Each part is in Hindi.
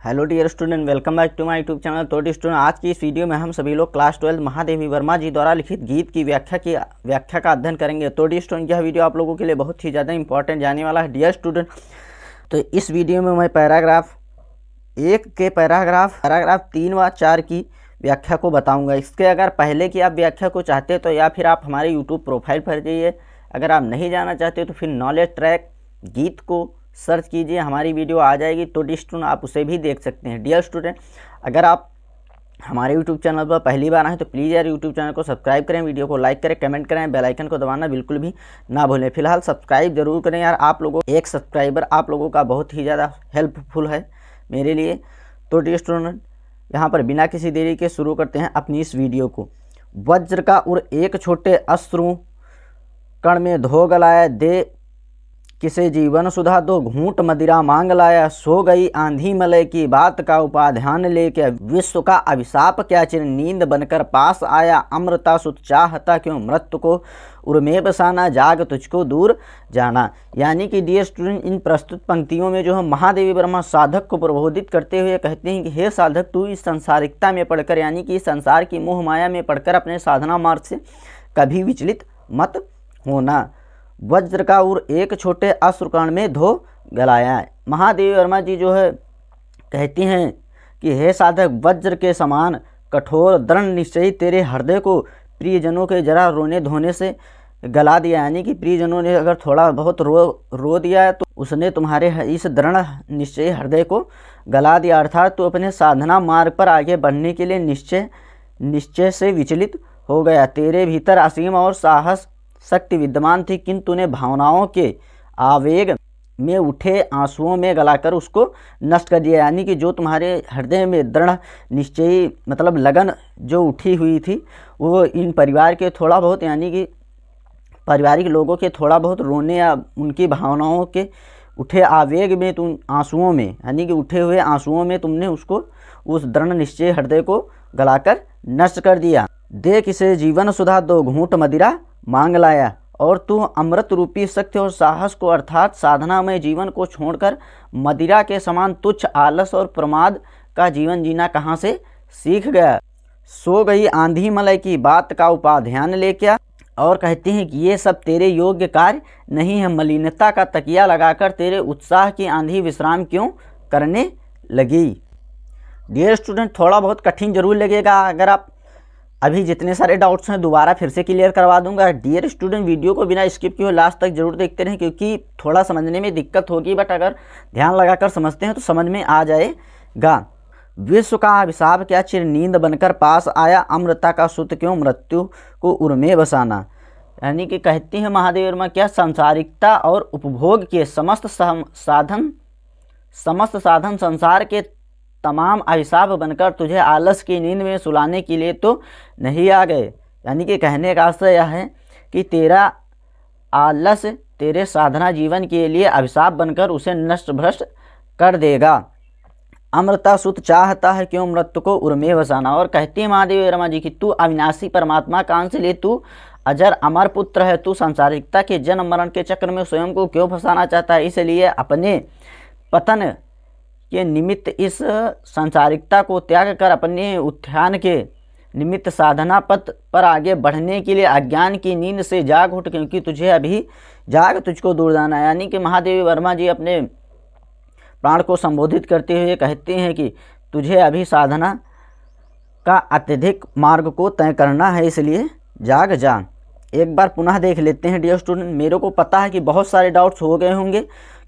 Hello dear student, welcome back to my YouTube channel. तो स्टूडेंट, आज की इस वीडियो में हम सभी लोग क्लास 12 महादेवी वर्मा जी द्वारा लिखित गीत की व्याख्या का अध्ययन करेंगे। तो डियर स्टूडेंट, यह वीडियो आप लोगों के लिए बहुत ही ज़्यादा इंपॉर्टेंट जाने वाला है। डियर स्टूडेंट, तो इस वीडियो में मैं पैराग्राफ 1 के पैराग्राफ 3 व 4 की व्याख्या को बताऊँगा। इसके अगर पहले की आप व्याख्या को चाहते हो तो या फिर आप हमारे यूट्यूब प्रोफाइल पर जाइए। अगर आप नहीं जाना चाहते तो फिर नॉलेज ट्रैक गीत को सर्च कीजिए, हमारी वीडियो आ जाएगी। तो डियर स्टूडेंट, आप उसे भी देख सकते हैं। डियर स्टूडेंट, अगर आप हमारे यूट्यूब चैनल पर पहली बार आए तो प्लीज़ यार यूट्यूब चैनल को सब्सक्राइब करें, वीडियो को लाइक करें, कमेंट करें, बेल आइकन को दबाना बिल्कुल भी ना भूलें। फिलहाल सब्सक्राइब जरूर करें यार, आप लोगों एक सब्सक्राइबर आप लोगों का बहुत ही ज़्यादा हेल्पफुल है मेरे लिए। तो डियर स्टूडेंट, यहाँ पर बिना किसी देरी के शुरू करते हैं अपनी इस वीडियो को। वज्र का उर एक छोटे अश्रु कण में धो गलाया, दे किसे जीवन सुधा दो घूंट मदिरा मांग लाया। सो गई आंधी मलय की बात का उपाध्यान लेके, विश्व का अभिशाप क्या चिर नींद बनकर पास आया। अमृता सुत चाहता क्यों मृत्यु को उर्मे बसाना, जाग तुझको दूर जाना। यानी कि डियर स्टूडेंट, इन प्रस्तुत पंक्तियों में जो हम महादेवी वर्मा साधक को प्रबोधित करते हुए कहते हैं कि हे साधक, तू इस संसारिकता में पढ़कर यानी कि इस संसार की मोह माया में पढ़कर अपने साधना मार्ग से कभी विचलित मत होना। वज्र का उर एक छोटे अश्रुकण में धो गलाया। महादेवी वर्मा जी जो है कहती हैं कि हे साधक, वज्र के समान कठोर दृढ़ निश्चयी तेरे हृदय को प्रियजनों के जरा रोने धोने से गला दिया। यानी कि प्रियजनों ने अगर थोड़ा बहुत रो दिया है तो उसने तुम्हारे इस दृढ़ निश्चयी हृदय को गला दिया। अर्थात तो अपने साधना मार्ग पर आगे बढ़ने के लिए निश्चय से विचलित हो गया। तेरे भीतर असीम और साहस शक्ति विद्यमान थी, किंतु ने भावनाओं के आवेग में उठे आंसुओं में गलाकर उसको नष्ट कर दिया। यानी कि जो तुम्हारे हृदय में दृढ़ निश्चयी मतलब लगन जो उठी हुई थी, वो इन परिवार के थोड़ा बहुत यानी कि पारिवारिक लोगों के थोड़ा बहुत रोने या उनकी भावनाओं के उठे आवेग में तुम आंसुओं में यानी कि उठे हुए आंसुओं में तुमने उसको उस दृढ़ निश्चय हृदय को गलाकर नष्ट कर दिया। दे किसे जीवन सुधा दो घूंट मदिरा मांग लाया। और तू अमृत रूपी शक्ति और साहस को अर्थात साधना में जीवन को छोड़कर मदिरा के समान तुच्छ आलस और प्रमाद का जीवन जीना कहाँ से सीख गया। सो गई आंधी मलय की बात का उपाध्यान लेके, और कहते हैं कि ये सब तेरे योग्य कार्य नहीं है। मलिनता का तकिया लगाकर तेरे उत्साह की आंधी विश्राम क्यों करने लगी। डियर स्टूडेंट, थोड़ा बहुत कठिन जरूर लगेगा। अगर आप अभी जितने सारे डाउट्स हैं दोबारा फिर से क्लियर करवा दूंगा। डियर स्टूडेंट, वीडियो को बिना स्किप किए लास्ट तक जरूर देखते रहें, क्योंकि थोड़ा समझने में दिक्कत होगी, बट अगर ध्यान लगाकर समझते हैं तो समझ में आ जाएगा। विश्व का अभिशाप क्या चिर नींद बनकर पास आया। अमृता का सुत क्यों मृत्यु को उर्मे बसाना। यानी कि कहती है महादेवी वर्मा, क्या सांसारिकता और उपभोग के समस्त साधन संसार के तमाम अभिशाप बनकर तुझे आलस की नींद में सुलाने के लिए तो नहीं आ गए। यानी कि कहने का आशय यह है कि तेरा आलस तेरे साधना जीवन के लिए अभिशाप बनकर उसे नष्ट भ्रष्ट कर देगा। अमृता सुत चाहता है क्यों मृत्यु को उर्मे बसाना। और कहती है महादेवी वर्मा जी कि तू अविनाशी परमात्मा का अंश ले, तू अजर अमर पुत्र है, तू संसारिकता के जन्म मरण के चक्र में स्वयं को क्यों फंसाना चाहता है। इसलिए अपने पतन के निमित्त इस सांसारिकता को त्याग कर अपने उत्थान के निमित्त साधना पथ पर आगे बढ़ने के लिए अज्ञान की नींद से जाग उठ, क्योंकि तुझे अभी जाग तुझको दूर जाना। यानी कि महादेवी वर्मा जी अपने प्राण को संबोधित करते हुए कहते हैं कि तुझे अभी साधना का अत्यधिक मार्ग को तय करना है, इसलिए जाग जा। एक बार पुनः देख लेते हैं डियर स्टूडेंट। मेरे को पता है कि बहुत सारे डाउट्स हो गए होंगे,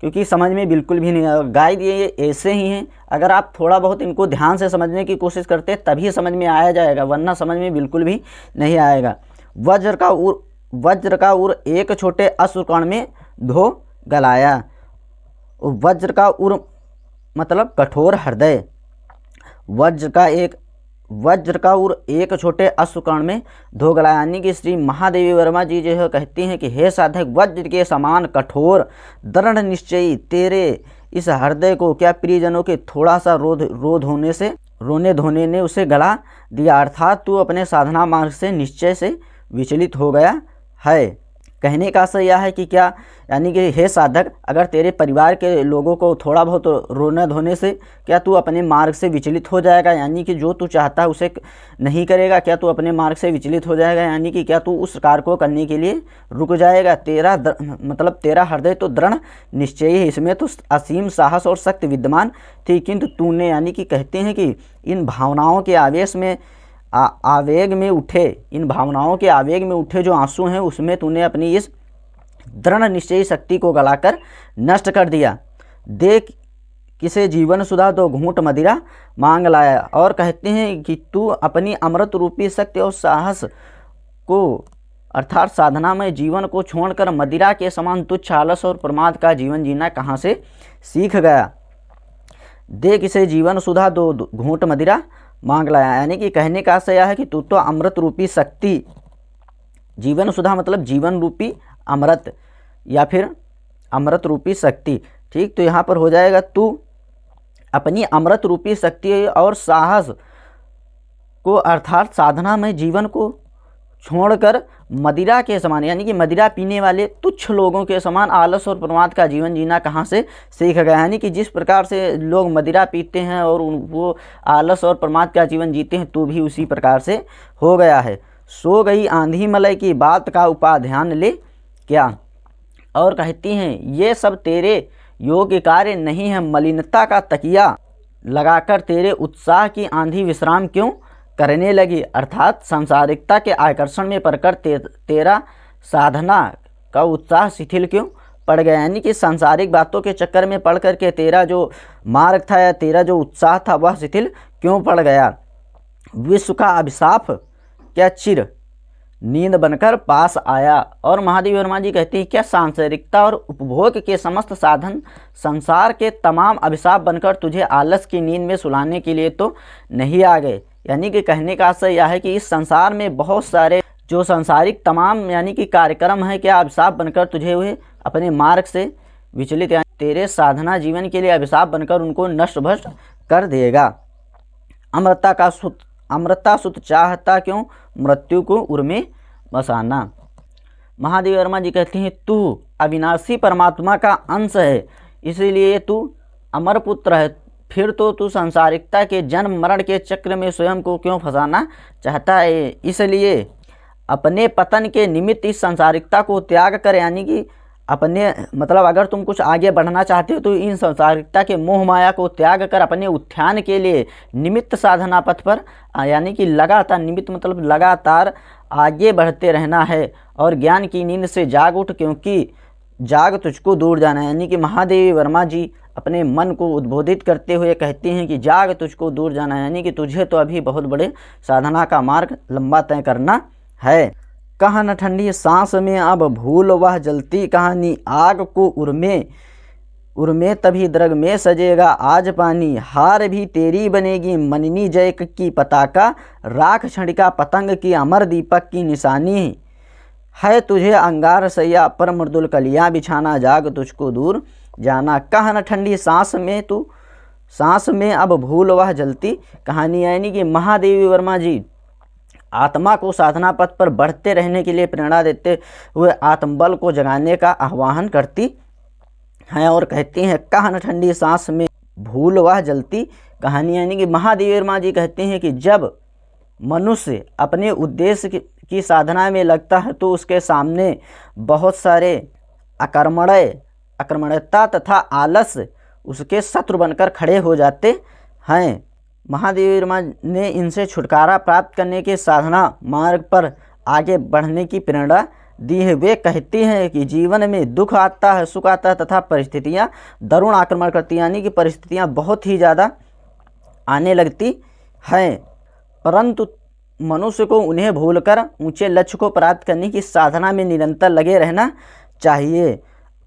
क्योंकि समझ में बिल्कुल भी नहीं आया। गाइड ये ऐसे ही हैं, अगर आप थोड़ा बहुत इनको ध्यान से समझने की कोशिश करते हैं तभी समझ में आया जाएगा, वरना समझ में बिल्कुल भी नहीं आएगा। वज्र का उर एक छोटे अश्रुकण में धो गलाया। वज्र का उर मतलब कठोर हृदय। वज्र का उर एक छोटे अश्रुकण में धो गलाया। यानी कि श्री महादेवी वर्मा जी जो है कहती हैं कि हे साधक, वज्र के समान कठोर दृढ़ निश्चयी तेरे इस हृदय को क्या प्रियजनों के थोड़ा सा रोने धोने ने उसे गला दिया। अर्थात तू अपने साधना मार्ग से निश्चय से विचलित हो गया है। कहने का आशय यह है कि क्या, यानी कि हे साधक, अगर तेरे परिवार के लोगों को थोड़ा बहुत रोने धोने से क्या तू अपने मार्ग से विचलित हो जाएगा, यानी कि जो तू चाहता है उसे नहीं करेगा, क्या तू अपने मार्ग से विचलित हो जाएगा, यानी कि क्या तू उस कार्य को करने के लिए रुक जाएगा। तेरा हृदय तो दृढ़ निश्चयी है, इसमें तो असीम साहस और शक्ति विद्यमान थी, किंतु तूने, यानी कि कहते हैं कि इन भावनाओं के आवेश में आवेग में उठे जो आंसू हैं, उसमें तूने अपनी इस दृढ़ निश्चयी शक्ति को गलाकर नष्ट कर दिया। देख किसे जीवन सुधा 2 घूंट मदिरा मांग लाया। और कहते हैं कि तू अपनी अमृत रूपी शक्ति और साहस को अर्थात साधना में जीवन को छोड़कर मदिरा के समान तुच्छ आलस और प्रमाद का जीवन जीना कहाँ से सीख गया। देख किसे जीवन सुधा 2 घूंट मदिरा मांग लाया, यानी कि कहने का आशय यह है कि तू तो अमृत रूपी शक्ति, जीवन सुधा मतलब जीवन रूपी अमृत या फिर अमृत रूपी शक्ति, ठीक। तो यहाँ पर हो जाएगा तू अपनी अमृत रूपी शक्ति और साहस को अर्थात साधना में जीवन को छोड़कर मदिरा के समान, यानी कि मदिरा पीने वाले तुच्छ लोगों के समान आलस और प्रमाद का जीवन जीना कहाँ से सीख गया। यानी कि जिस प्रकार से लोग मदिरा पीते हैं और वो आलस और प्रमाद का जीवन जीते हैं, तू भी उसी प्रकार से हो गया है। सो गई आंधी मलय की बात का उपाध्यान ले क्या। और कहती हैं ये सब तेरे योग्य कार्य नहीं है, मलिनता का तकिया लगाकर तेरे उत्साह की आंधी विश्राम क्यों करने लगी। अर्थात सांसारिकता के आकर्षण में पड़कर तेरा साधना का उत्साह शिथिल क्यों पड़ गया, यानी कि सांसारिक बातों के चक्कर में पड़ करके तेरा जो मार्ग था या तेरा जो उत्साह था वह शिथिल क्यों पड़ गया। विश्व का अभिशाप क्या चिर नींद बनकर पास आया। और महादेवी वर्मा जी कहते हैं क्या सांसारिकता और उपभोग के समस्त साधन संसार के तमाम अभिशाप बनकर तुझे आलस की नींद में सुलाने के लिए तो नहीं आ गए। यानी कि कहने का आशय यह है कि इस संसार में बहुत सारे जो सांसारिक तमाम यानी कि कार्यक्रम है क्या अभिशाप बनकर तुझे हुए अपने मार्ग से विचलित, यानी तेरे साधना जीवन के लिए अभिशाप बनकर उनको नष्ट भ्रष्ट कर देगा। अमृता सुत चाहता क्यों मृत्यु को उर में बसाना। महादेवी वर्मा जी कहते हैं तू अविनाशी परमात्मा का अंश है, इसीलिए तू अमर पुत्र है, फिर तो तू सांसारिकता के जन्म मरण के चक्र में स्वयं को क्यों फंसाना चाहता है। इसलिए अपने पतन के निमित्त इस सांसारिकता को त्याग कर, यानी कि अपने मतलब अगर तुम कुछ आगे बढ़ना चाहते हो तो इन सांसारिकता के मोह माया को त्याग कर अपने उत्थान के लिए निमित्त साधना पथ पर यानी कि लगातार, निमित्त मतलब लगातार आगे बढ़ते रहना है। और ज्ञान की नींद से जाग उठ, क्योंकि जाग तुझको दूर जाना है। यानी कि महादेवी वर्मा जी अपने मन को उद्बोधित करते हुए कहते हैं कि जाग तुझको दूर जाना है, यानी कि तुझे तो अभी बहुत बड़े साधना का मार्ग लंबा तय करना है। कहाँ न ठंडी सांस में अब भूल वह जलती कहानी, आग को उर्मे तभी द्रग में सजेगा आज पानी, हार भी तेरी बनेगी मननी जय की पताका, राख छड़िका पतंग की अमर दीपक की निशानी है, तुझे अंगार सैया पर मृदुल कलियां बिछाना, जाग तुझको दूर जाना। कहाँ न ठंडी सांस में अब भूल वह जलती कहानी, यानी कि महादेवी वर्मा जी आत्मा को साधना पथ पर बढ़ते रहने के लिए प्रेरणा देते हुए आत्मबल को जगाने का आह्वान करती हैं। और कहती हैं कहाँ न ठंडी सांस में भूल वह जलती कहानी, यानी कि महादेवी वर्मा जी कहते हैं कि जब मनुष्य अपने उद्देश्य की साधना में लगता है तो उसके सामने बहुत सारे आक्रमणता तथा आलस उसके शत्रु बनकर खड़े हो जाते हैं। महादेवी वर्मा ने इनसे छुटकारा प्राप्त करने के साधना मार्ग पर आगे बढ़ने की प्रेरणा दी है। वे कहती हैं कि जीवन में दुख आता है, सुख आता है तथा परिस्थितियां दारुण आक्रमण करती हैं, यानी कि परिस्थितियां बहुत ही ज़्यादा आने लगती हैं, परंतु मनुष्य को उन्हें भूलकर ऊंचे लक्ष्य को प्राप्त करने की साधना में निरंतर लगे रहना चाहिए।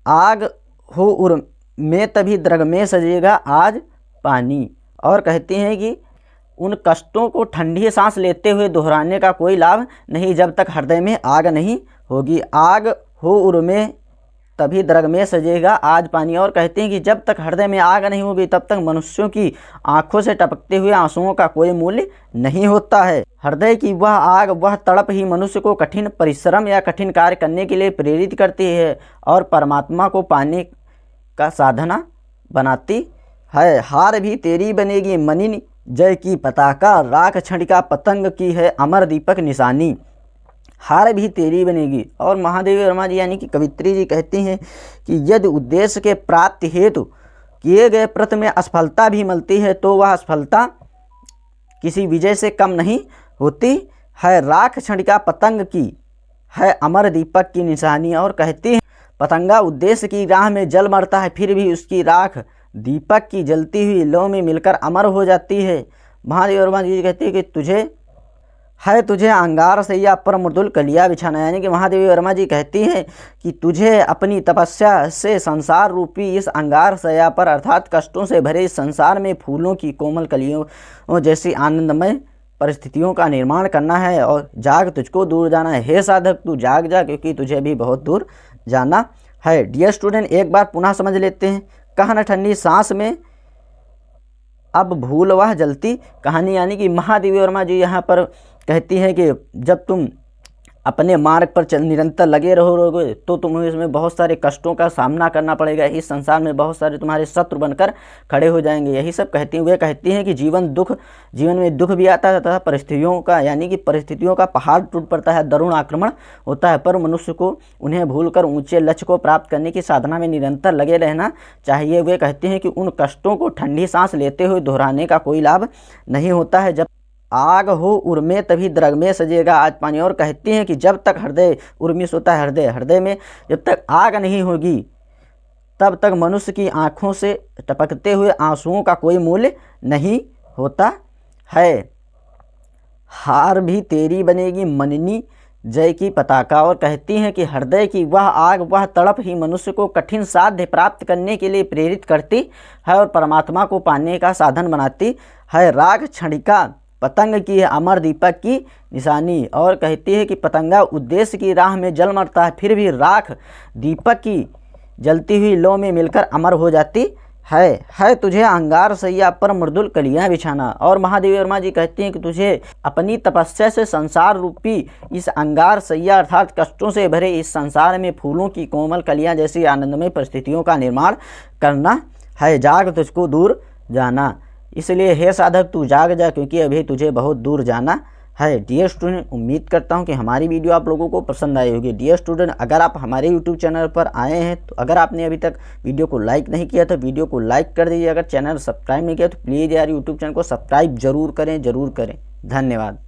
आग हो उर में तभी द्रग में सजेगा आज पानी। और कहते हैं कि उन कष्टों को ठंडी सांस लेते हुए दोहराने का कोई लाभ नहीं जब तक हृदय में आग नहीं होगी। आग हो उर में तभी द्रग में सजेगा आज पानी। और कहते हैं कि जब तक हृदय में आग नहीं होगी तब तक मनुष्यों की आंखों से टपकते हुए आंसुओं का कोई मूल्य नहीं होता है। हृदय की वह आग, वह तड़प ही मनुष्य को कठिन परिश्रम या कठिन कार्य करने के लिए प्रेरित करती है और परमात्मा को पाने का साधना बनाती है। हार भी तेरी बनेगी मनिनी, जय की पताका, राख छड़िका पतंग की है अमर दीपक निशानी। हार भी तेरी बनेगी। और महादेवी वर्मा जी यानी कि कवित्री जी कहती हैं कि यदि उद्देश्य के प्राप्ति हेतु किए गए प्रयत्न में असफलता भी मिलती है तो वह असफलता किसी विजय से कम नहीं होती है। राख छड़िका पतंग की है अमर दीपक की निशानी। और कहती है पतंगा उद्देश्य की राह में जल मरता है, फिर भी उसकी राख दीपक की जलती हुई लौ में मिलकर अमर हो जाती है। महादेवी वर्मा जी कहती है कि तुझे अंगार सैया पर मृदुल कलिया बिछाना। यानी कि महादेवी वर्मा जी कहती हैं कि तुझे अपनी तपस्या से संसार रूपी इस अंगार सैया पर अर्थात कष्टों से भरे इस संसार में फूलों की कोमल कलियों जैसी आनंदमय परिस्थितियों का निर्माण करना है। और जाग, तुझको दूर जाना है। हे साधक तू जाग जा, क्योंकि तुझे भी बहुत दूर जाना है। डियर स्टूडेंट, एक बार पुनः समझ लेते हैं। कह न ठंडी सांस में अब भूल वह जलती कहानी। यानी कि महादेवी वर्मा जी यहाँ पर कहती है कि जब तुम अपने मार्ग पर निरंतर लगे रहोगे तो तुम्हें इसमें बहुत सारे कष्टों का सामना करना पड़ेगा। इस संसार में बहुत सारे तुम्हारे शत्रु बनकर खड़े हो जाएंगे। यही सब कहती हैं। वे कहती हैं कि जीवन में दुख भी आता है तथा परिस्थितियों का यानी कि परिस्थितियों का पहाड़ टूट पड़ता है, दारुण आक्रमण होता है, पर मनुष्य को उन्हें भूलकर ऊंचे लक्ष्य को प्राप्त करने की साधना में निरंतर लगे रहना चाहिए। वे कहते हैं कि उन कष्टों को ठंडी सांस लेते हुए दोहराने का कोई लाभ नहीं होता है। जब आग हो उर्मे तभी द्रग में सजेगा आज पानी। और कहती हैं कि जब तक हृदय उर्मिस होता है, हृदय में जब तक आग नहीं होगी तब तक मनुष्य की आंखों से टपकते हुए आंसुओं का कोई मूल्य नहीं होता है। हार भी तेरी बनेगी मननी, जय की पताका। और कहती हैं कि हृदय की वह आग, वह तड़प ही मनुष्य को कठिन साध्य प्राप्त करने के लिए प्रेरित करती है और परमात्मा को पाने का साधन बनाती है। राग छड़िका पतंग की है अमर दीपक की निशानी। और कहती है कि पतंगा उद्देश्य की राह में जल मरता है, फिर भी राख दीपक की जलती हुई लौ में मिलकर अमर हो जाती है तुझे अंगार सैया पर मृदुल कलियां बिछाना। और महादेवी वर्मा जी कहती हैं कि तुझे अपनी तपस्या से संसार रूपी इस अंगार सैया अर्थात कष्टों से भरे इस संसार में फूलों की कोमल कलियां जैसी आनंदमय परिस्थितियों का निर्माण करना है। जाग, तुझको दूर जाना। इसलिए हे साधक तू जाग जा, क्योंकि अभी तुझे बहुत दूर जाना है। डियर स्टूडेंट, उम्मीद करता हूं कि हमारी वीडियो आप लोगों को पसंद आई होगी। डियर स्टूडेंट, अगर आप हमारे यूट्यूब चैनल पर आए हैं तो अगर आपने अभी तक वीडियो को लाइक नहीं किया तो वीडियो को लाइक कर दीजिए। अगर चैनल सब्सक्राइब नहीं किया तो प्लीज़ यार यूट्यूब चैनल को सब्सक्राइब जरूर करें। धन्यवाद।